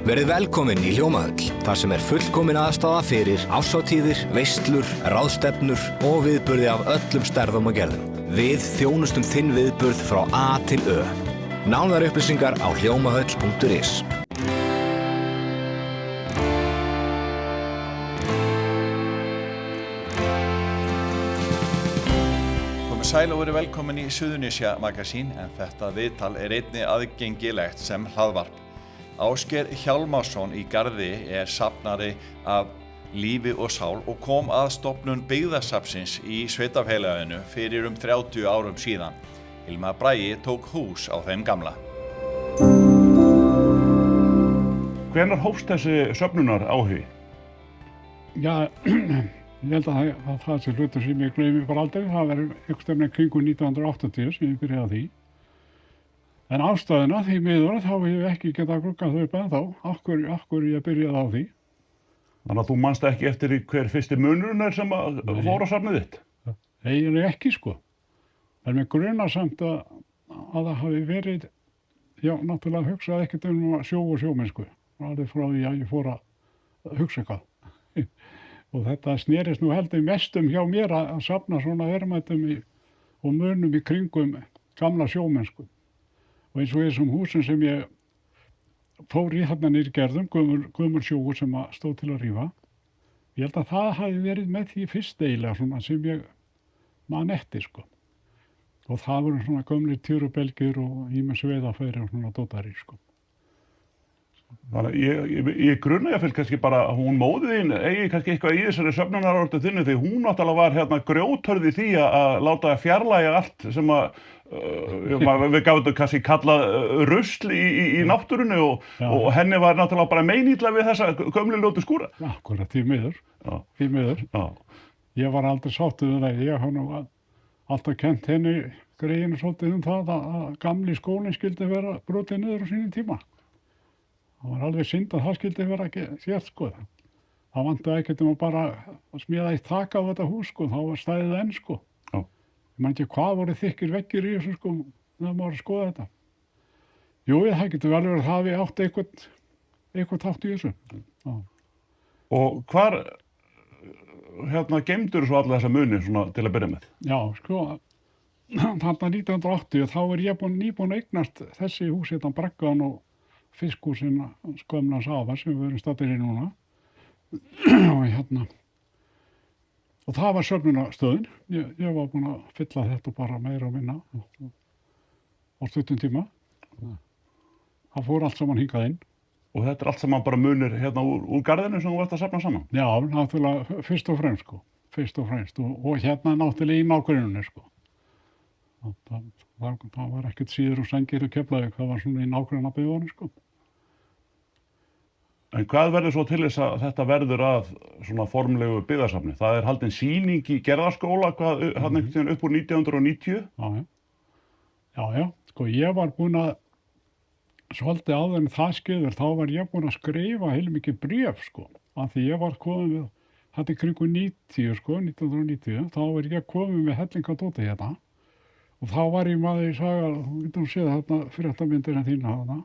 Verið velkomin í Hljómahöll, þar sem fullkomin aðstaða fyrir árshátíðir, veislur, ráðstefnur og viðburði af öllum stærðum og gerðum. Við þjónustum þinn viðburð frá A til Ö. Nánari upplýsingar á hljómahöll.is. Komið sæl og verið velkomin í Suðurnesja magasín, en þetta viðtal einnig aðgengilegt sem hlaðvarp. Ásgeir Hjálmarsson í Garði safnari af lífi og sál og kom að stofnun byggðasafnsins í sveitafélaginu fyrir 30 árum síðan. Hilmar Bragi tók hús á þeim gamla. Hvenær hófst þessi söfnunar áhugi? Já, ég held að það sé hlutur sem ég gleymi bara aldrei. Það var einhvers veginn kringum 1980 sem ég byrjaði á því. En ástæðuna því miður þá hef ég ekki getað gluggað þau upp ennþá. Akkur ég byrjaði á því. Þannig að þú manst ekki eftir hver fyrsti munurinn sem fór á safnið þitt? Eiginlega ekki sko. En mig grunar samt að það hafi verið, já náttúrulega hugsaði ekkert sjó og sjómennsku. Alveg frá því að ég fór að hugsa eitthvað. Og þetta snerist nú heldur mest hjá mér að safna svona verðmætum og munum í kringum gamla sjómennsku. Og eins og þessum húsum sem ég fór í þarna niður Gerðum, gömul sjóur sem stóð til að rífa. Ég held að það hafi verið með því fyrst eiginlega svona sem ég man eftir sko. Og það voru svona gömlir tjörubelgir og ýmis veiðarfæri og svona dótari sko. Þannig að ég grunna ég kannski bara að hún móðið þín eigi kannski eitthvað í þessari söfnunarortu þinni því hún náttúrulega var hérna grjóthörð í því að láta fjarlægja allt sem að við gátum kannski kallað rusl í náttúrunni og henni var náttúrulega bara meinilla við þessa gömlu ljótu skúra. Akkúrat, því miður. Já. Ég var aldrei sáttur við það. Ég hef nú alltaf kennt henni greiðinu svolítið það að gamli skólinn skyldi vera brotið niður á sínum tíma. Það var alveg synd að það skyldi vera gert sko. Það vantaði ekkert bara að smíða eitt þak á þetta hús sko, þá var stæðið enn sko. Ég man ekki hvað voru þykkir veggir í þessu sko, þegar maður skoða þetta. Jú, það getur vel verið að það við átt eitthvað þátt í þessu. Já. Og hvar geymdur svo alla þessa muni svona til að byrja með? Já, sko, þarna 1980 þá ég nýbúin að eignast þessi hús hérna Braggan og fiskhúsin skömmlans afa sem við erum staddir í núna. Og það var söfnunarstöðin. Ég var búinn að fylla þetta bara meira og minna á stuttum tíma. Það fór allt saman hingað inn. Og þetta allt saman bara munir hérna úr garðinu sem þú ert að safna saman? Já, náttúrulega fyrst og fremst sko. Og hérna náttúrulega í nágrennunni sko. Það var ekkert síður og sengir í Keflavík, það var svona í nágrannabyggðunum sko. En hvað verður svo til þess að þetta verður að svona formlegu byggðasafni? Það haldin sýning í Gerðaskóla hann einhvern veginn upp úr 1990? Já, sko ég var búinn að svolítið áður en það skeður, þá var ég búinn að skrifa heilmikið bréf sko. Af því ég var komin við, þetta kringum 90 sko, 1990, þá var ég komin með hellingadóti hérna. Og þá var ég maður í saga, þú getur séð þarna fréttamyndir en þína þarna.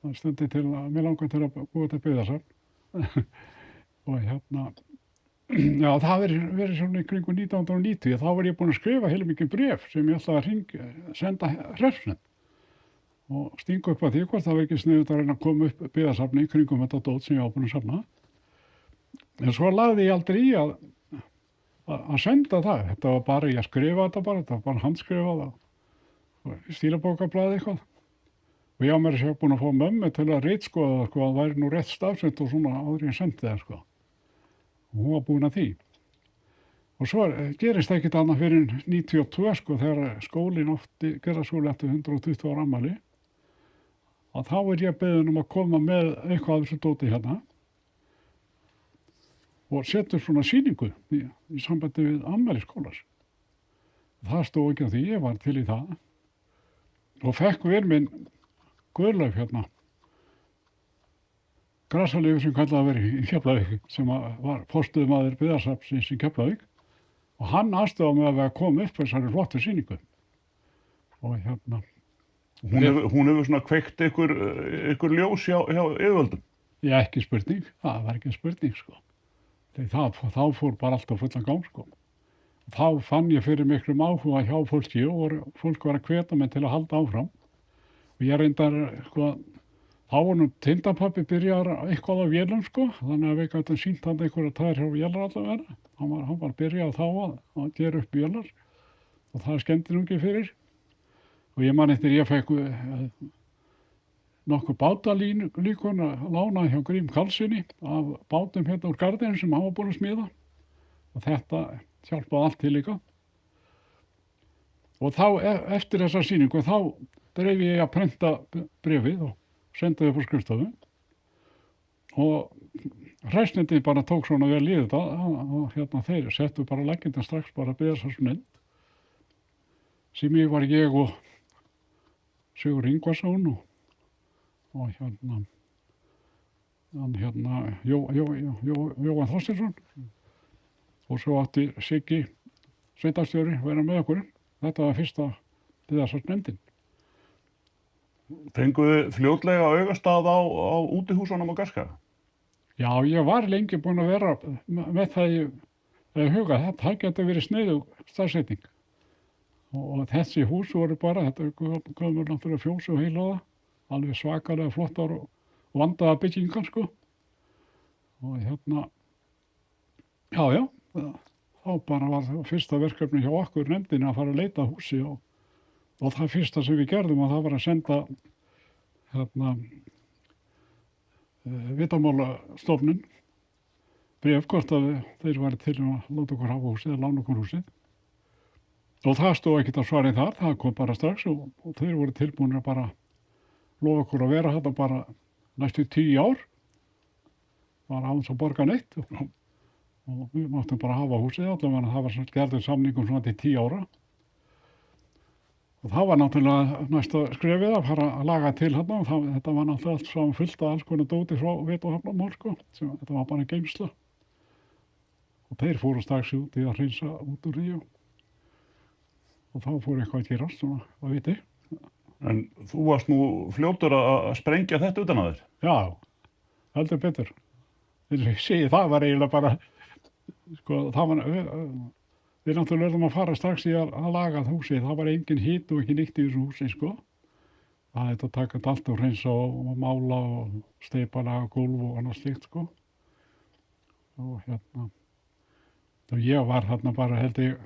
Það stundi til að, mér langar til að búa þetta byggðasafn. Og já, það verið svona í kringum 1990, þá var ég búinn að skrifa heilmikið bréf sem ég ætlaði að senda hreppsnefnd. Og stinga upp að því hvort það var ekki sniðugt að reyna að koma upp byggðasafni í kringum þetta dót sem ég var búinn að safna. En svo lagði ég aldrei í að senda það. Þetta var bara, ég skrifa þetta var bara handskrifað og stílabókablaði eitthvað. Og ég á mér sér búinn að fá mömmu til að ritskoða sko, að það væri nú rétt stafsett og svona áður ég sendi það sko. Og hún var búin að því. Og svo gerist ekkert annað fyrir 92 sko, þegar skólinn Gerðaskóli eftir 120 ára afmæli. Að þá ég beðinn að koma með eitthvað af þessu dóti hérna. Og setur svona sýningu í sambandi við afmæli skólans. Það stóð ekki á því, ég var til í það. Og fekk minn Guðlaug hérna, Grasalífi sem kallaði að vera í Keflavík, sem var forstöðumaður byggðasafnsins í Keflavík. Og hann aðstoðaði mig að koma upp þessari flottu sýningu. Og Hún hefur svona kveikt ykkur ljós hjá yfirvöldum? Já, ekki spurning, það var ekki spurning, sko. Þá fór bara allt á fullan gang, sko. Þá fann ég fyrir miklum áhuga hjá fólki og fólk var að hvetja mig til að halda áfram. Og ég reyndar, sko, þá var nú tindapabbi byrjar eitthvað á vélum, sko, þannig að við gætum sýnt hann einhverja tæðir hjá vélar allavega. Hann var byrjað þá að gera upp vélar og það skemmdi nú ekki fyrir. Og ég man eftir ég fekk nokkuð bátalíkun að lána hjá Grím Karlssyni af bátum hérna úr Gardinu sem hann var búinn að smíða. Og þetta hjálpaði allt til líka. Og þá eftir þessa sýningu þá dreif ég að prenta bréfið og sendi þau på skrifstofu. Og hræsnindi bara tók svona vel í þetta og hérna þeir settu bara leggindin strax bara Byggðasafnsnefnd. Sem ég var ég og Sigur Ingvarsson og Jóhann Þorsteinsson. Og svo átti Siggi sveitarstjóri vera með okkur. Þetta var fyrsta Byggðasafnsnefndin. Fenguðu fljótlega augastað á útihúsunum á Garðskaga? Já, ég var lengi búinn að vera með það í huga. Það geti verið sniðug staðsetning. Og þessi hús voru bara, þetta komur náttúrulega fjós og heilaða, alveg svakalega flottar og vandaða byggingar, sko. Og já, þá bara var það fyrsta verkefni hjá okkur nefndinni að fara að leita að húsi og það fyrsta sem við gerðum og það var að senda Vitamálastofnun bréf hvort að þeir væri til að láta okkur hafa húsið eða lána okkur húsið. Og það stóð ekkert að svarið þar, það kom bara strax og þeir voru tilbúinir að bara lofa okkur að vera þetta bara næstu 10 ár. Bara aðeins að borga neitt og við máttum bara hafa húsið allavega það var gerður samningum svona til 10 ára. Og það var náttúrulega næsta skrefið að fara að laga til hérna og þetta var náttúrulega allt saman fullt af alls konar dóti frá Vit- og Hafnarmál, sko. Þetta var bara geymsla. Og þeir fóru strax út í að hreinsa út úr því og þá fór eitthvað að gerast svona að viti. En þú varst nú fljótur að sprengja þetta utan að þér? Já, heldur betur. Þegar ég segi það var eiginlega bara, sko, það var, við náttúrulega verðum að fara strax í að laga húsið. Það var engin hit og ekki nýtt í þessu húsi, sko. Það hefði að taka allt og hreinsa og mála og steypa, laga gólf og annað slíkt, sko. Og ég var þarna bara held ég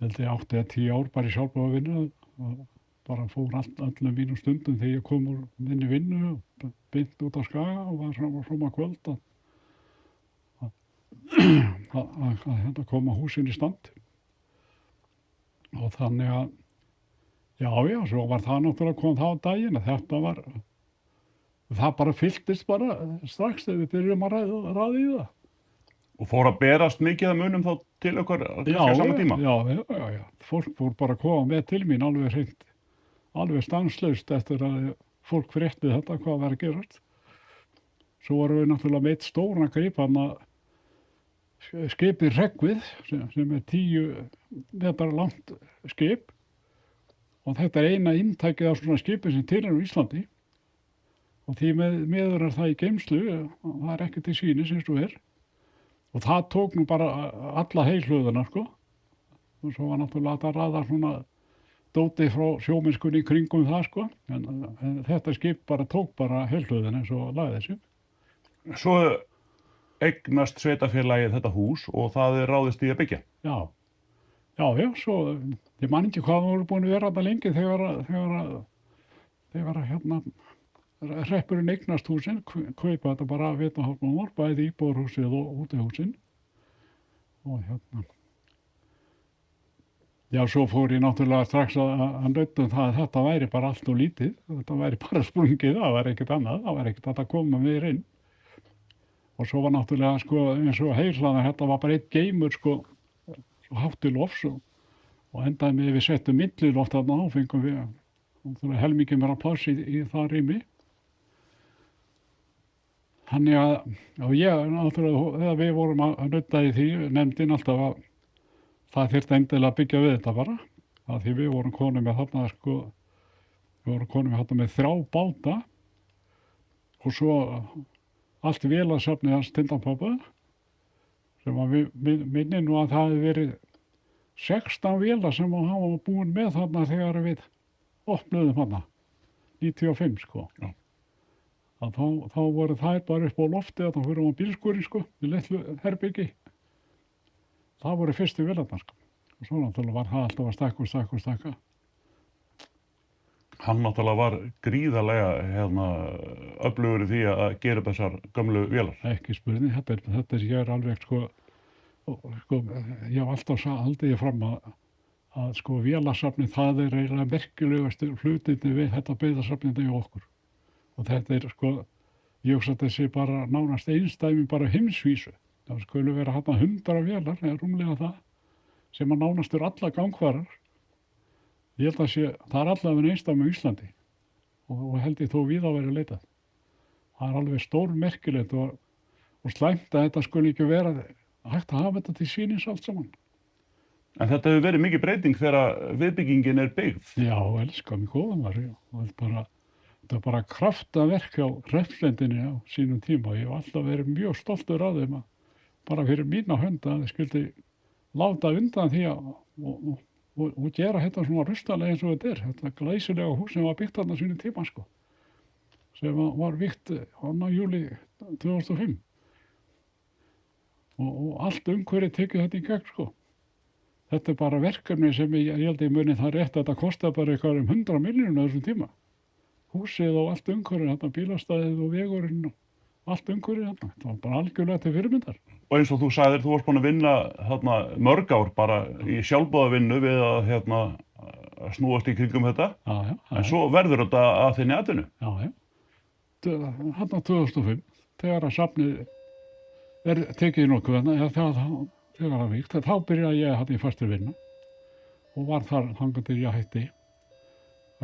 8 eða 10 ár bara í sjálfboða vinnu og bara fór öllum mínum stundum þegar ég kom úr minni vinnu og beint út á Skaga og var svona kvöld að koma húsin í stand. Og þannig að, já, svo var það náttúrulega kom það á daginn að þetta var, það bara fylltist bara strax þegar við byrjum að ræða í það. Og fór að berast mikið að munum þá til okkar kannski á sama tíma? Já. Fólk fór bara að koma með til mín alveg hreint, alveg stanslaust eftir að fólk frétti þetta hvað var að gerast. Svo vorum við náttúrulega með eitt stóran grip skipið Hreggvið sem 10 metra langt skip og þetta eina inntækið af svona skipi sem til á Íslandi og því miður það í geymslu og það ekki til sýnis eins og og það tók nú bara alla heilhlöðuna, sko. Og svo var náttúrulega að ræða svona dóti frá sjómennskunni í kringum það, sko. En þetta skip bara tók bara heilhlöðuna eins og lagði þessu. Svo eignast sveitarfélagið þetta hús og það ráðist í að byggja? Já, svo, ég man ekki hvað voru búin að vera þetta lengi þegar hreppurinn eignast húsin, kaupa þetta bara að Vit- og Hafnarmál, bæði íbúðarhúsið og útihúsin. Og já, svo fór ég náttúrulega strax að nöddum það að þetta væri bara allt og lítið, þetta væri bara sprungið, það væri ekkert annað, það væri ekkert að koma meir inn. Og svo var náttúrulega, sko, eins og heilhlaðan, þetta var bara einn geymur, sko, svo hátt til lofts og endaði með við settum milliloft þarna og fengum við náttúrulega helmingi meira pláss í það rými. Þannig að ég náttúrulega, þegar við vorum að nudda í því, nefndin alltaf að það þyrfti endilega að byggja við þetta bara. Því við vorum konum með þarna, sko, við vorum konum með þarna með 3 báta og svo allt vélasafnið hans tindapabba sem að við minni nú að það hefði verið 16 vélar sem hann var búin með þarna þegar við opnuðum hana 95 sko. Já. Að þá voru þær bara upp á lofti að það fyrir á bílskúri sko, í litlu herbyggi. Það voru fyrstu vélarnar sko. Og svo náttúrulega var það alltaf að stækka. Hann náttúrulega var gríðarlega öflugur í því að gera upp þessar gömlu vélar. Ekki spurning, þetta ég er alveg sko, ég hef alltaf haldið fram að sko vélasafnið það er eiginlega merkilegast hlutinni við þetta byggðasafnið í okkur. Og þetta er sko, ég hugsa að þessi bara nánast einstæmi bara heimsvísu. Það skulle vera 100 vélar, eða rúmlega það, sem að nánast eru alla gangfarar. Ég held að það er allavega einstæmi á Íslandi og held ég þó víða að vera leitað. Það er alveg stór merkilegt og slæmt að þetta skulle ekki vera hægt að hafa þetta til sýnins allt saman. En þetta hefur verið mikið breyting þegar viðbyggingin er byggð. Já, elskar mig góðan var ég. Þetta er bara kraftaverk á hreppslendinni á sínum tíma. Ég hef alltaf verið mjög stoltur af þeim að bara fyrir mína hönd að þið skildi láta undan því og gera þetta svona rustalega eins og þetta er. Þetta glæsilega hús sem var byggt þarna sínum tíma sko. Sem var byggt á júli 2005. Og allt umhverfið tekið þetta í gegn sko. Þetta er bara verkefni sem ég held að ég muni það rétt að þetta kostar bara eitthvað 100 milljónir á þessum tíma. Húsið og allt umhverfið, þetta bílastæðið og vegurinn og allt umhverfið þetta. Þetta var bara algjörlega til fyrirmyndar. Og eins og þú sagðir, þú varst búin að vinna mörg ár bara í sjálfboðavinnu við að snúast í kringum þetta. Já. En svo verður þetta að þinni atvinnu. Já. 2005, þegar að safnið er tekið í notkun, þegar það víkt, þá byrjaði ég í fastri vinnu og var þar þangað til ég hætti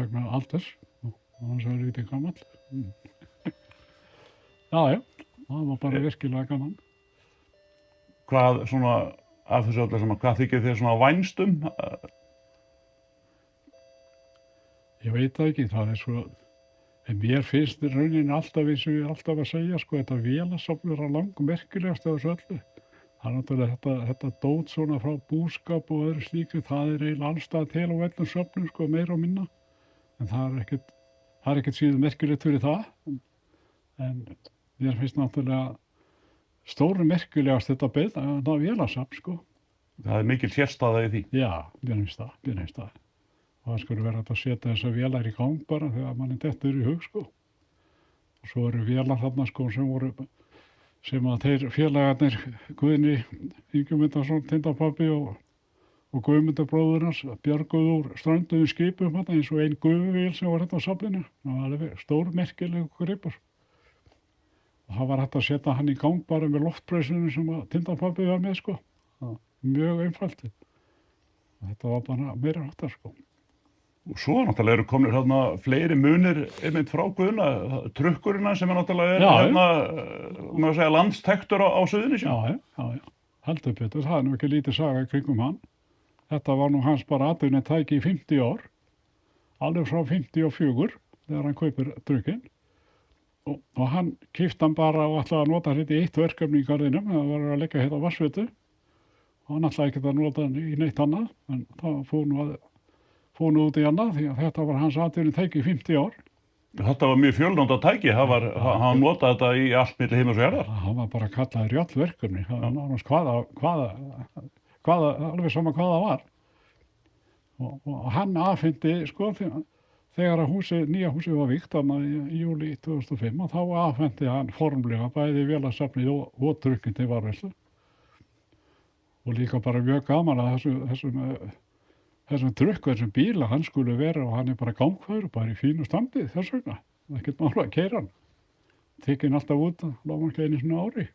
vegna aldurs og þannig að það er lítið gamall. Já, það var bara virkilega gaman. Hvað svona, af þessu öllu saman, hvað þykir þér svona vænst um? Ég veit það ekki, það er svo, en mér finnst rauninni alltaf eins og ég er alltaf að segja, sko, þetta vélasafn er að langmerkilegast af þessu öllu. Það er náttúrulega þetta dót svona frá búskap og öðru slíku, það er eiginlega allstað til á öllum söfnum, sko, meira og minna. En það er ekkert síðan merkilegt fyrir það. En mér finnst náttúrulega stóru merkilegast þetta vélasafn, sko. Það er mikil sérstaða í því. Já, mér finnst það. Og það skulle vera hægt að setja þessar vélar í gang bara þegar manni dettur í hug, sko. Og svo eru vélar þarna, sko, sem að þeir félagarnir Guðni Ingimundarson, tindapabbi og Guðmundur bróðir hans bjarguðu úr strönduðum skipum þarna eins og ein gufuvél sem var hérna á safninu. Það var alveg stór merkileg gripur. Og það var hægt að setja hann í gang bara með loftpressunum sem að tindapabbi var með, sko. Mjög einfalt. Þetta var bara meira háttar, sko. Og svo náttúrulega eru komnir fleiri munir einmitt frá Guðna, trukkurinn sem náttúrulega er landstæktur á Suðurnesjum. Já, heldur betur, það er nú ekki lítið saga í kringum hann. Þetta var nú hans bara atvinnutæki í 50 ár, alveg frá 54 þegar hann kaupir trukkinn. Og hann keypti hann bara og ætlaði að nota þetta í eitt verkefni í garðinum, það var að leggja hérna vatnsveitu. Og hann ætlaði ekki að nota hann í neitt annað, en það fór nú út í annað því að þetta var hans atvinnutæki í 50 ár. Þetta var mjög fjölnóta tæki, hann notaði þetta í allt milli himins og jarðar. Hann var bara kallaður í öll verkefni, það var nánast alveg sama hvað það var. Og hann afhenti, sko, þegar að nýja húsið var vígt í júli 2005 og þá afhenti hann formlega bæði vélasafnið og trukkinn til varðveislu. Og líka bara mjög gaman að þessum trukku, þessum bíla, hann skulle vera og hann er bara gangfæður, bara í fínu standi þess vegna. Það er ekkert mála að keyra hann. Tekinn alltaf út að lágmarklega einu svona ári.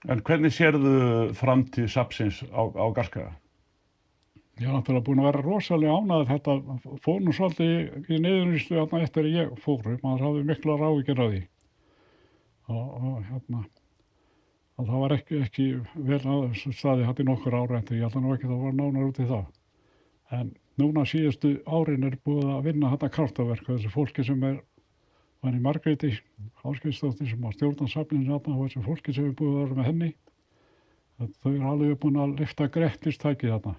En hvernig sérðu framtíð safnsins á Garðskaga? Ég er náttúrulega búin að vera rosalega ánægður. Þetta fór nú svolítið í niðurníslu eftir að ég fór. Maður hafði miklar áhyggjur af því. Og það var ekki vel að staði hætti nokkur ára eftir, ég held að nú ekki það var nánar út í það. En núna síðustu árin er búið að vinna þetta kraftaverk, þessi fólki sem var í Margréti Ásgeirsdóttir sem var stjórnan safninu þarna og þessu fólki sem við búið að vera með henni. Þau eru alveg búin að lyfta grettistækið þarna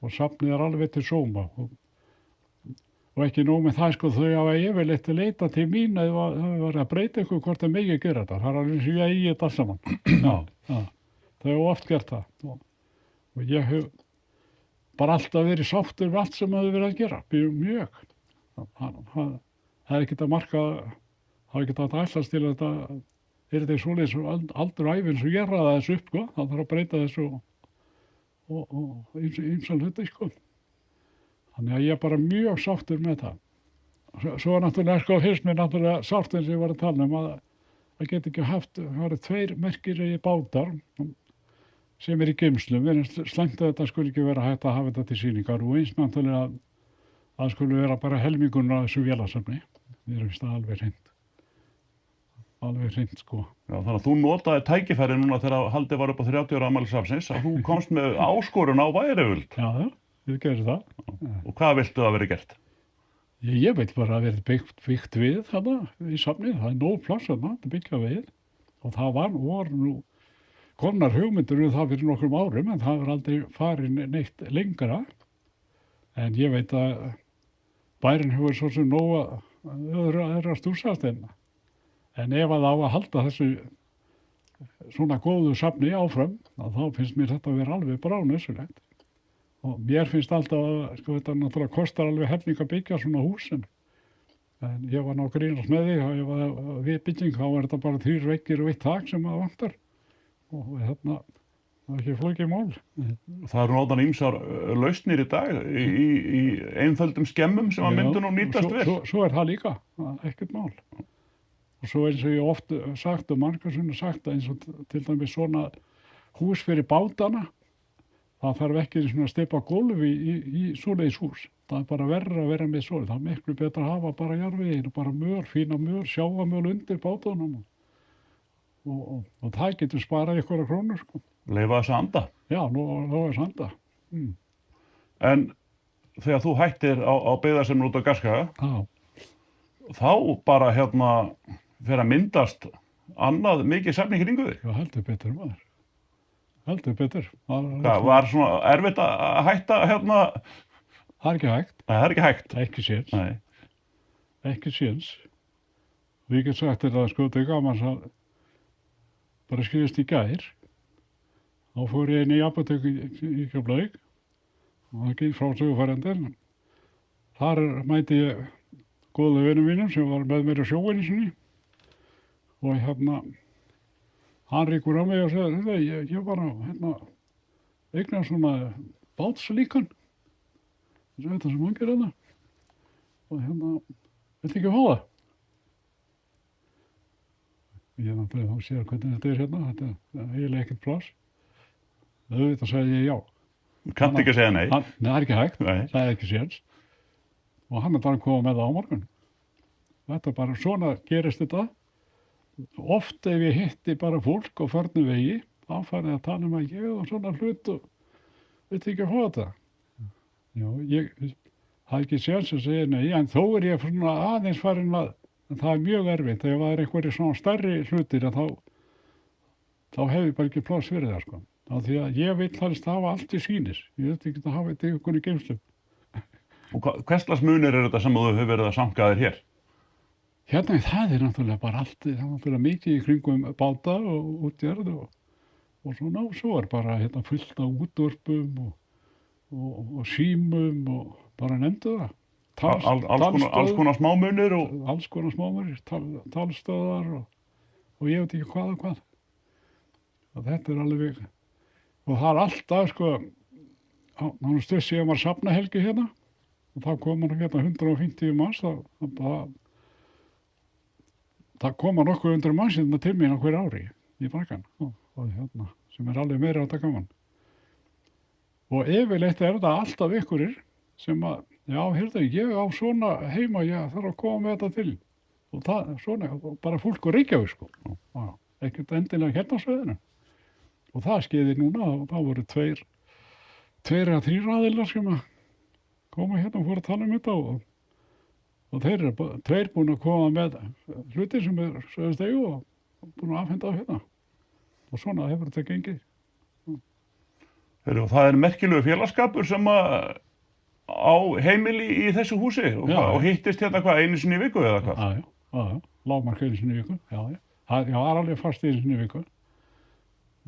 og safnið er alveg til sóma og ekki nóg með það sko, þau hafa yfirleitt að leita til mín að þau var að breyta ykkur hvort það megi gera þetta. Það er alveg eins og ég eigi þetta alls saman. Já. Þau hafa oft gert það og ég hef bara alltaf verið sáttur við allt sem þau verið að gera, mjög. Það er ekkert að marka, það er ekkert að ætlast til að þetta er þetta svoleiðis aldur ævi eins og ég raða þessu upp, sko. Það þarf að breyta þessu og ýmsan hluti, sko. Þannig að ég er bara mjög sáttur með það. Svo er náttúrulega, sko, fyrst mér náttúrulega sárt eins og ég var að tala að það geti ekki haft, það eru 2 merkilegir bátar sem er í geymslum. Við erum slæmt að þetta skulle ekki vera hægt að hafa þetta til sýningar og eins náttúrulega að það skulle vera bara helmingun af þessu vélasafni. Við erum vist alveg hreint, sko. Já, þannig að þú notaði tækifæri núna þegar haldið var upp á 30 ára afmæli safnsins að þú komst með áskorun á Værivöld. Já, við gerum það. Og hvað viltu að vera gert? Ég vil bara að vera byggt við þarna í safnið. Það er nóg pláss þarna að byggja við og það voru nú komnar hugmyndir það fyrir nokkrum árum en það var aldrei farin neitt lengra. En ég veit að bærinn hefur svo sem nóg að stúsast en ef að á að halda þessu svona góðu safni áfram þá finnst mér þetta að vera alveg bráðnauðsynlegt. Og mér finnst alltaf að sko, þetta náttúrulega kostar alveg helling að byggja svona hús en ég var ná að grínast með því að ef að við bygging þá er þetta bara 3 veggir og 1 þak sem það vantar og það er ekki flókið mál. Það eru náttúrulega ýmsar lausnir í dag í einföldum skemmum sem að myndu nú nýtast vel. Svo er það líka, ekkert mál. Og svo eins og ég oft sagt og margarsunni sagt eins og til dæmis svona hús fyrir bátana, það þarf ekki svona að steypa gólf í svoleiðis hús. Það er bara verra að vera með svoleið. Það er miklu betra að hafa bara jarðveginn og bara möl, fína möl, sjávarmöl undir bátunum. Og það getur sparað einhverja krónur, sko. Leyfa þess að anda. Já, nú er þess að anda. En þegar þú hættir á byggðarseminu út á Gaskaga, þá bara fer að myndast annað mikið safn í kringu þig. Já, heldur betur maður. Heldur betur. Það var svona erfitt að hætta Það er ekki hægt. Nei, það er ekki hægt. Ekki séns. Nei. Ekki séns. Við getum sagt þetta sko, þetta er gaman að bara skrifist í gær. Þá fór ég inn í apótek í Keflavík og það gekk frá sögufærandir. Þar mæti ég góðu vinum mínum sem var með mér á sjóinni sinni og hann ríkur á mig og segir ég var að eigna svona bátslíkan þetta sem hann gerir þarna og viltu ekki fá það? Ég náttúrulega þá sér hvernig þetta er þetta er eiginlega ekkert pláss. Auðvitað sagði ég já. Kannt ekki að segja nei. Nei, það er ekki hægt, Nei. það er ekki séns. Og hann bara að koma með það á morgun. Þetta bara, svona gerist þetta. Oft ef ég hitti bara fólk á förnum vegi, þá farið að tala að ég og svona hlut og viltu ekki að fá þetta? Já, það er ekki séns að segja nei, en þó er ég svona aðeins farin að það er mjög erfitt. Þegar það er einhverjir svona stærri hlutir þá hef ég bara ekki pláss fyrir það, sko. Af því að ég vil helst hafa allt í sýnis. Ég vil ekki hafa þetta ykkur í geymslum. Og hverslags munir er þetta sem þú hefur verið að sanka þér hér? Hérna, það er náttúrulega bara allt, það er náttúrulega mikið í kringum báta og útgerð og svona, og svo er bara fullt af útvarpum og símum og bara nefndu það. Alls konar smámunir og... Alls konar smámunir, talstöðar og ég veit ekki hvað og hvað. Og þetta er alveg, og það er alltaf, sko, hann stössi ég var safnahelgi hérna og þá kom hann 150 manns, það koma nokkuð 100 manns hérna til mín á hver ári í Bakkan og sem er alveg meira á þetta gaman. Og yfirleitt er þetta alltaf ykkurir sem að, já, heyrðu, ég á svona heima, ég þarf að koma með þetta til. Og það, svona, bara fólk á Reykjavík, sko. Ekkert endilega hérna á svæðinu. Og það skeiði núna, og það voru 2 eða 3 aðilar sem að koma hérna og fóru að tala um þetta og þeir eru tveir búin að koma með hluti sem sögðust eigu og búin að afhenda á hérna. Og svona hefur þetta gengið. Og það er merkilegu félagskapur sem á heimili í þessu húsi og hittist hérna einu sinni í viku eða hvað? Já, lágmark einu sinni í viku, já. Það er alveg fast einu sinni í viku.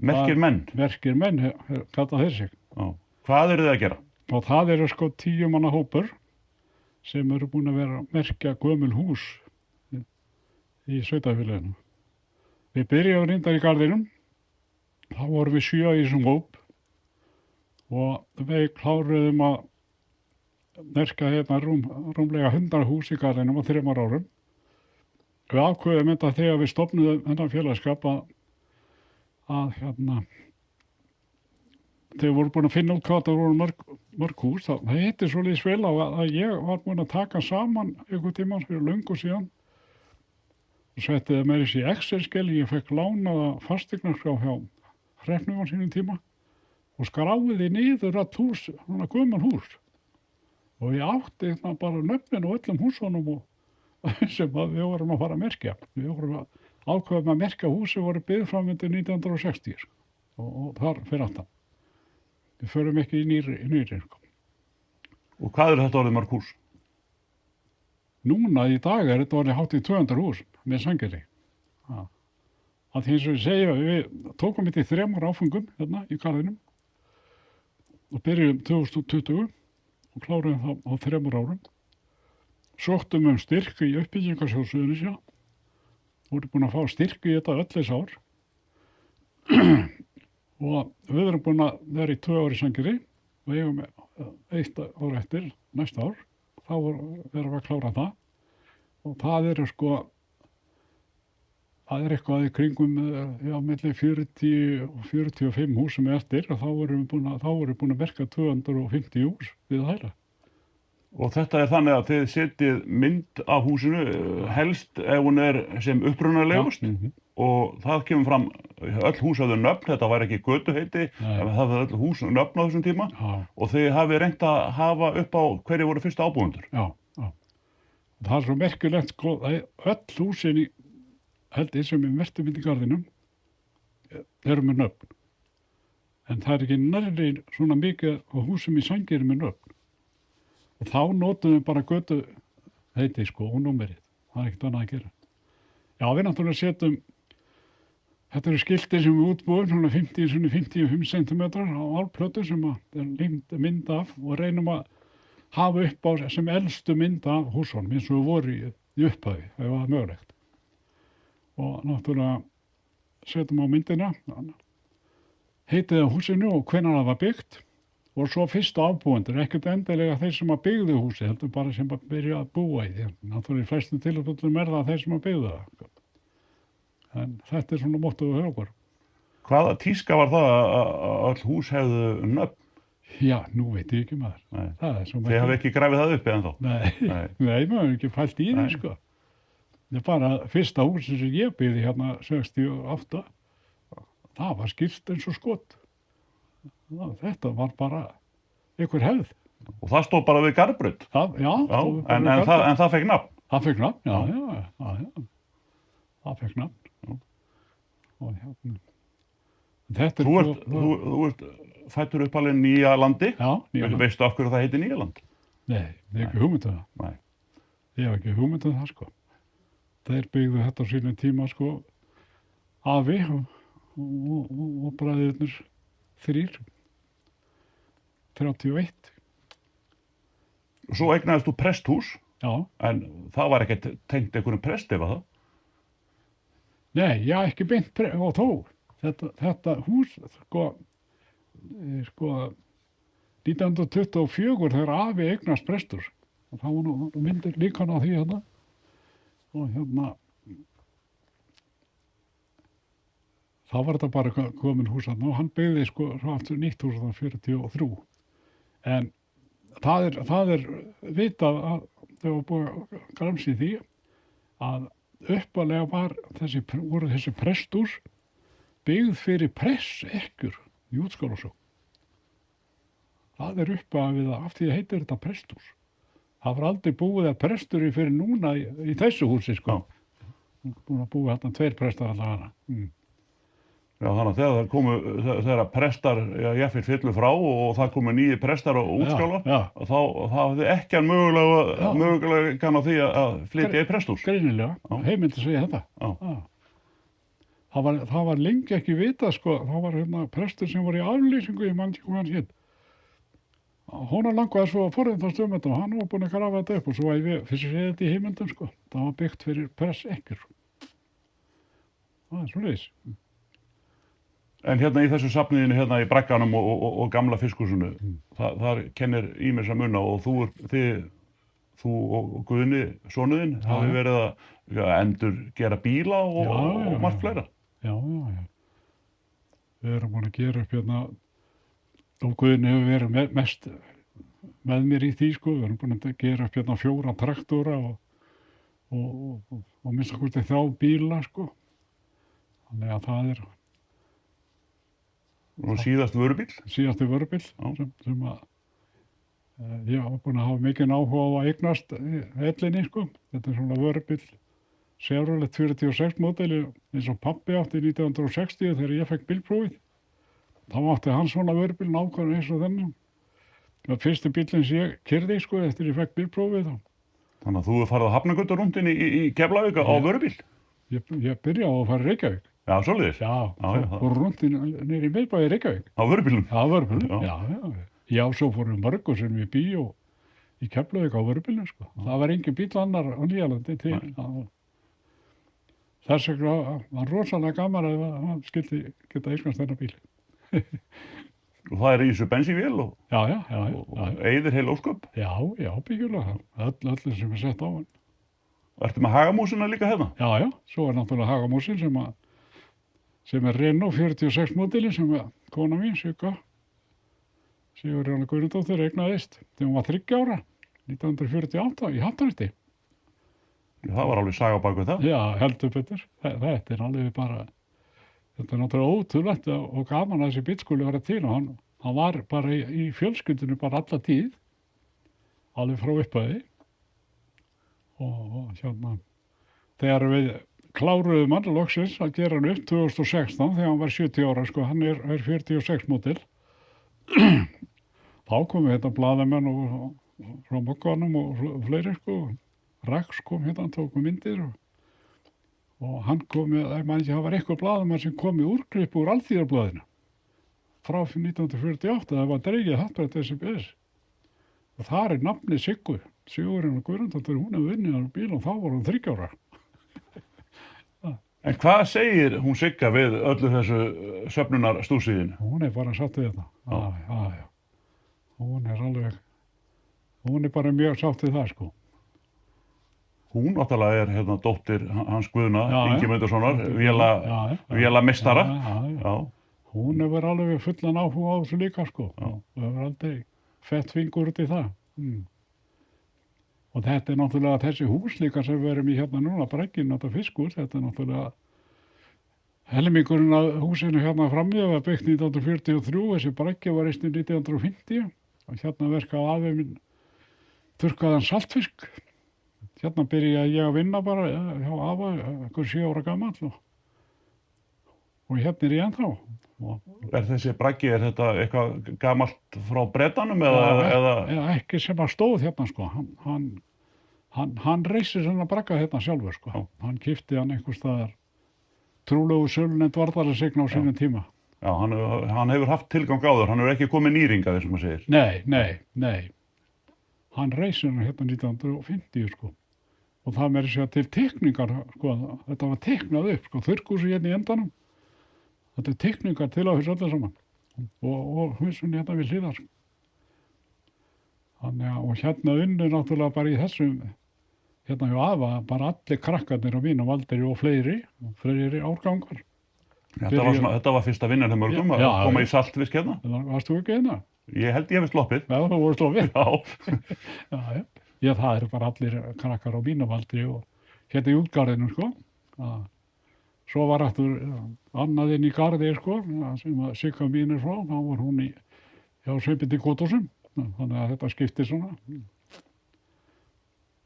Merkir menn? Merkir menn, kalla þeir sig. Já. Hvað eru þið að gera? Og það eru sko 10 manna hópur sem eru búin að vera að merkja gömul hús í sveitafélaginu. Við byrjum reyndar í garðinum, þá vorum við 7 í þessum hóp og við kláruðum að merkja hérna rúmlega 100 hús í garðinum á 3 árum. Við ákveðum þetta þegar við stofnuðum þennan félagskap að hérna, þegar voru búin að finna út hvað það voru mörg hús, það hitti svolítið vel á að ég var búin að taka saman einhvern tímann fyrir löngu síðan og setti það með þessi Excel-skjal, ég fekk lánaða fasteignaskrá hjá hreppnum á sínum tíma og skráði niður að hús, svona gömul hús og ég átti bara nöfnin á öllum húsunum sem við vorum að fara að merkja. Við vorum að ákveðum að merkja hús sem voru byggð fram undir 1960 og þar fyrir aftan. Við förum ekki í nýri. Og hvað eru þetta orðið mörg hús? Núna í dag er þetta orðið hátt í 200 hús með Sandgerði. Að því eins og ég segja, við tókum þetta í 3 áfengum hérna í garðinum og byrjum 2020 og kláruðum það á 3 árum. Sóttum styrk í uppbyggingarsjóð Suðurnesja, vorum búin að fá styrk í þetta öll þessi ár og við erum búin að vera í 2 ár í Sandgerði og eigum 1 ár eftir næsta ár, þá erum við að klára það og það er það er eitthvað í kringum milli 40 og 45 hús sem er eftir og þá vorum við búin að verka 250 hús við hæra. Og þetta er þannig að þið setjið mynd af húsinu helst ef hún er sem upprunalegust og það kemur fram, öll hús hafðu nöfn, þetta var ekki götuheiti, það hafði öll hús nöfn á þessum tíma og þið hafið reynt að hafa upp á hverju voru fyrstu ábúendur. Já. Það er svo merkilegt, öll húsin held ég sem er mertumynd í garðinum eru með nöfn. En það er ekki nærri svona mikið á húsum í Sandgerði með nöfn. Og þá notum við bara götu heiti og númerið. Það er ekkert annað að gera. Já, við náttúrulega setjum, þetta eru skiltir sem við útbúum, svona 55 cm á álplötu sem er mynd af og reynum að hafa upp á sem elstu mynd af húsunum eins og við voru í upphafi, ef það er mögulegt. Og náttúrulega setjum á myndina, heitið á húsinu og hvenær það var byggt. Og svo fyrstu ábúendur, ekkert endilega þeir sem að byggðu húsi, heldur bara sem að byrja að búa í því. Náttúrulega í flestum tilfellum er það þeir sem að byggðu það. En þetta er svona mottóið hjá okkur. Hvaða tíska var það að öll hús hefðu nöfn? Já, nú veit ég ekki maður. Það er svo Þið hafið ekki grafið það upp eða þá? Nei, maður hefur ekki fælt í því, Það er bara fyrsta húsi sem ég byggði hérna 68, það var skýrt eins og skot. Þetta var bara einhver hefð. Og það stóð bara við Garðbraut? Já. En það fekk nafn? Það fekk nafn, já. Það fekk nafn. Og hérna. Þetta er... Þú ert fæddur uppalinn Nýjalandi? Já, Nýjalandi. Veistu af hverju það heitir Nýjaland? Nei, ég hef ekki hugmynd um það. Nei. Ég hef ekki hugmynd um það, Þeir byggðu þetta á sínum tíma, afi og bræðurnir 3, 31. Og svo eignaðist þú presthús, en það var ekkert tengt einhverjum presti, var það? Nei, ég hef ekki beint og þó. Þetta hús, 1924 þegar afi eignast presthús. Og þá var nú myndir líka á því hérna. Og hérna, þá var þetta bara komin hús þarna og hann byggði aftur nýtt hús þarna 43. En það er vitað að þau var búið að gramsa í því að uppalega voru þessi presthús byggð fyrir pressekjur í Útskálásókn. Það er uppað við það, af því heitir þetta presthús. Það var aldrei búið að prestur í fyrir núna í þessu húsi, sko. Búin að búið þarna 2 prestar allavega. Já, þannig að þegar það komu, þegar prestar, jafnvel fyllu frá og það komu nýju prestar og útskálar, þá hafði ekki hann mögulega kann á því að flytja í presthús. Greinilega, heimild að segja þetta. Það var lengi ekki vitað, sko. Það var hérna prestur sem var í aflýsingu, ég man ekki hvað hann hét. Honum langaði svo að forrindast þetta og hann var búinn að grafa þetta upp og svo fyrst séð þetta í heimildum, sko. Það var byggt fyrir pressekkur. Það svoleiðis. En hérna í þessu safniðinu, hérna í Bragganum og gamla fiskhúsinu, þar kennir ýmissa munna og þú og Guðni, sonuðinn, hafi verið að endur gera bíla og margt fleira. Já. Við erum búin að gera upp hérna, og Guðni hefur verið mest með mér í því, sko. Við erum búin að gera upp hérna 4 traktora og minnst að hvort 3 bíla, sko. Þannig að það er... Og síðasti vörubíl? Síðasti vörubíl, sem að ég var búinn að hafa mikinn áhuga á að eignast ellinni, sko. Þetta er svona vörubíl, Chevrolet 46 módeli, eins og pabbi átti 1960 þegar ég fekk bílprófið. Þá átti hann svona vörubíl nákvæmlega eins og þennan. Það var fyrsti bílinn sem ég keyrði, sko, eftir ég fekk bílprófið. Þannig að þú farið að Hafnargötu rúndin í Keflavík á vörubíl? Ég byrjaði á að fara í Reykjavík. Já, svoleiðis? Já, fór rúndin niður í miðbæ í Reykjavík. Á vörubílum? Já, vörubílum, já. Já, svo fórum mörgur sem í bíó í Keflavík á vörubílum, sko. Það var engin bíl annar á Nýjalandi til. Þess vegna var rosalega gaman að hann skyldi geta eignast þennan bíl. Og það er í þessu bensínvél og eyðir heil ósköp? Já, byggulega. Öllu sem er sett á hann. Ertu með hagamúsina líka hérna? Já, svo er náttúrulega hagamúsin sem er Renault 46 módeli sem kona mín, Sigurjóna Guðnadóttir, eignaðist þegar hún var 30 ára, 1948 í Hafnarfirði. Það var alveg saga bak við það? Já, heldur betur. Þetta er alveg bara, þetta er náttúrulega ótrúlegt og gaman að þessi bíll skuli vera til og hann var bara í fjölskyldunni bara alla tíð, alveg frá upphæði. Og hérna, þegar við kláruðum hann loksins að gera hann upp 2016 þegar hann var 70 ára, sko, hann er 46 módel. Þá komu hérna blaðamenn og frá Mogganum og fleiri, sko. Rax kom hérna, hann tók myndir og hann kom með, það var eitthvað blaðamenn sem kom í úrklipp úr Alþýðarblaðinu frá 1948, það var dreigið Happdrætti SBS. Og þar er nafnið Siggu. Sigurjóna Guðnadóttir, hún hefur unnið á bíl og þá var hún 30 ára. En hvað segir hún Sigga við öllu þessu söfnunarstúsiðinu? Hún er bara sátt við þetta. Já. Hún er bara mjög sátt við það, sko. Hún náttúrulega er hérna dóttir hans Guðna, Ingimundarsonar, vélameistara. Já. Hún hefur alveg fullan áhuga á þessu líka, sko. Og hefur aldrei fett fingur út í það. Og þetta er náttúrulega þessi hús líka sem við erum í hérna núna, Bragginn, þetta fiskhús, þetta er náttúrulega helmingurinn af húsinu hérna frammi var byggt 1943, þessi Braggi var reist 1950 og hérna verkaði afi minn þurrkaðan saltfisk. Hérna byrjaði ég að vinna bara hjá afa, einhver 7 ára gamall og hérna er ég ennþá. Er þessi Braggi, er þetta eitthvað gamalt frá Bretanum eða? Ekki sem að stóð hérna, sko. Hann reisir svona Bragga hérna sjálfur, sko. Hann keypti hann einhvers staðar trúlegu sölunend Varðalasign á sínum tíma. Já, hann hefur haft tilgang áður, hann hefur ekki komið nýringa þess að maður segir. Nei. Hann reisir hann hérna 1950, sko. Og það meiri sér til teikningar, sko. Þetta var teiknað upp, sko. Þurrkhúsið hérna í endanum. Þetta er teikningar til á þessu öllu saman og húsunni hérna við hliðar. Þannig að, og hérna unni náttúrulega bara í þessum, hérna hjá afa, bara allir krakkarnir á mínum aldri og fleiri árgangar. Þetta var fyrsta vinnan þeim mörgum að koma í saltfisk hérna? Varst þú ekki hérna? Ég held ég hefði sloppið. Já, þú voru sloppið. Já. Já, það eru bara allir krakkar á mínum aldri og hérna í útgarðinu, sko. Svo var aftur annað inn í garði, sko, sem að Sigga mín er frá, þá var hún hjá Sveinbirni Kóthúsum, þannig að þetta skipti svona.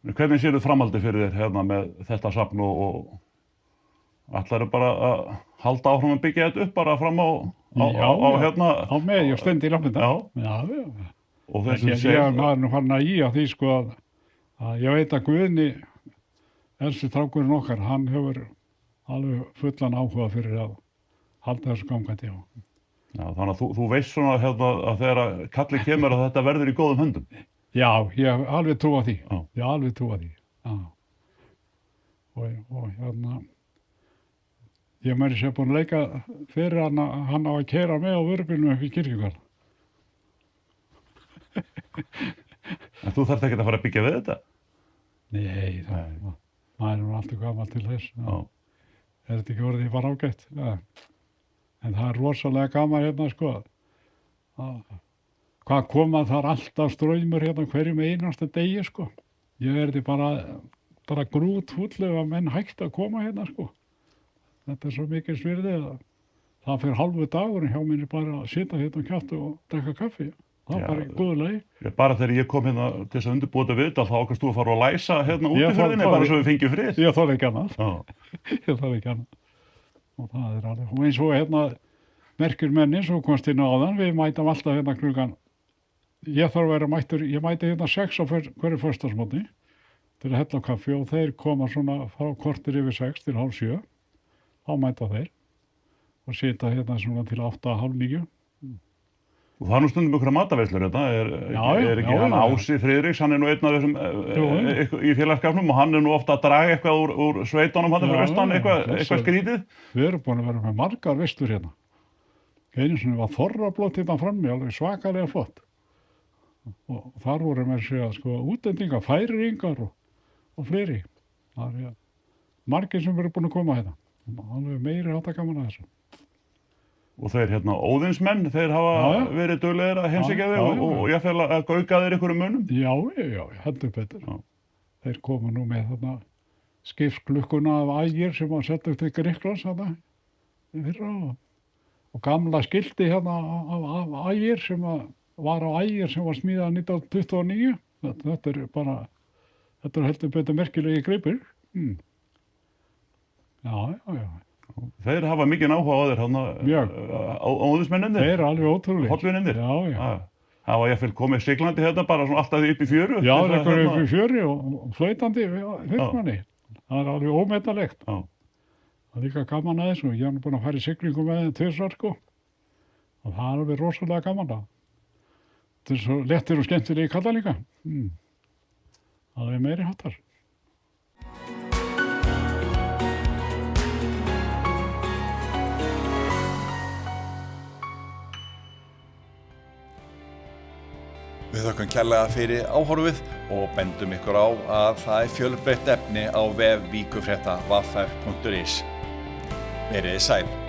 Hvernig sérðu framhaldi fyrir þér hérna með þetta safn og ætlarðu bara að halda áfram að byggja þetta upp bara fram á hérna? Já, með, ég stendi í lappinda. Já. Og þessum Ég var nú farin að í á því sko að ég veit að Guðni, elsti strákurinn okkar, hann hefur alveg fullan áhuga fyrir að halda þessu gangandi á. Já, þannig að þú veist svona hérna að þegar kallið kemur að þetta verður í góðum höndum. Já, ég hef alveg trúa því. Já. Ég hef alveg trúa því. Já. Og hérna, ég meiri sér búin að leika fyrir hann á að keyra með á vörubílnum upp í Kirkjugarð. En þú þarft ekki að fara að byggja við þetta? Nei, maður er nú alltaf gamall til þess. Já. Er þetta ekki orðið bara ágætt? Ja. En það er rosalega gaman hérna sko. Hvað koma þar alltaf straumur hérna hverjum einasta degi sko. Ég er þetta bara grútfúllega að menn hægt að koma hérna sko. Þetta er svo mikið svirði að það fyrir hálfu dagurinn hjá minni bara að sitja hérna og kjáttu og drekka kaffi. Það er bara í góðu lagi. Bara þegar ég kom hérna til þess að undirbúa þetta viðtal þá ákast þú að fara og læsa hérna út í ferðinni bara svo við fengjum frið. Ég þarf ekki annað. Ég þarf ekki annað. Og það er alveg. Og eins og hérna merkir menni svo komst inn áðan, við mætum alltaf hérna klukkan. Ég þarf að vera mættur, ég mæti hérna 6 á hverju föstudagsmorgni til að hella á kaffi og þeir koma svona frá kortir yfir 6 til hálf 7. Þá mæta þeir og sita hérna svona til 8, hálf 9. Og það er nú stundum ykkur að mataveslur þetta, er ekki hann Ási Friðriks, hann er nú einn af þessum í félagskapnum og hann er nú ofta að draga eitthvað úr sveitunum hann fyrir austan, eitthvað skrítið. Við erum búin að vera með margar veslur hérna. Einu sinni var þorrablót hérna frammi, alveg svakalega flott. Og þar voru með segja sko útlendingar, færingar og fleiri. Það er margir sem eru búin að koma hérna. Alveg meiri hátta gaman að þessu. Og þeir hérna óðinsmenn, þeir hafa verið duglegir að heimsækja þig og jafnvel að gauka þeir einhverjum munum? Já, heldur betur. Já. Þeir koma nú með þarna skipsklukkuna af ægir sem var sett upp til Grikklands þarna í fyrra og gamla skilti hérna af ægir sem var á ægir sem var smíðað 1929. Þetta er heldur betur merkilegi gripir. Já. Þeir hafa mikið áhuga á þér hérna, óðinsmennindir. Þeir eru alveg ótrúlega. Hollvinnindir. Já. Það var jafnvel komið siglandi hérna bara svona alltaf upp í fjöru. Já, eitthvað upp í fjöru og flautandi fyrstmanni. Það er alveg ómetanlegt. Já. Það er líka gaman að þessu. Ég hef búin að fara í siglingu með þeim 2 sko. Og það er alveg rosalega gaman að. Þetta er svo lettir og skemmtilega í kalla líka. Það er meiri hattar. Við þökkum kærlega fyrir áhorfið og bendum ykkur á að það er fjölbreytt efni á vef vikufrétta.vf.is. Verið sæl.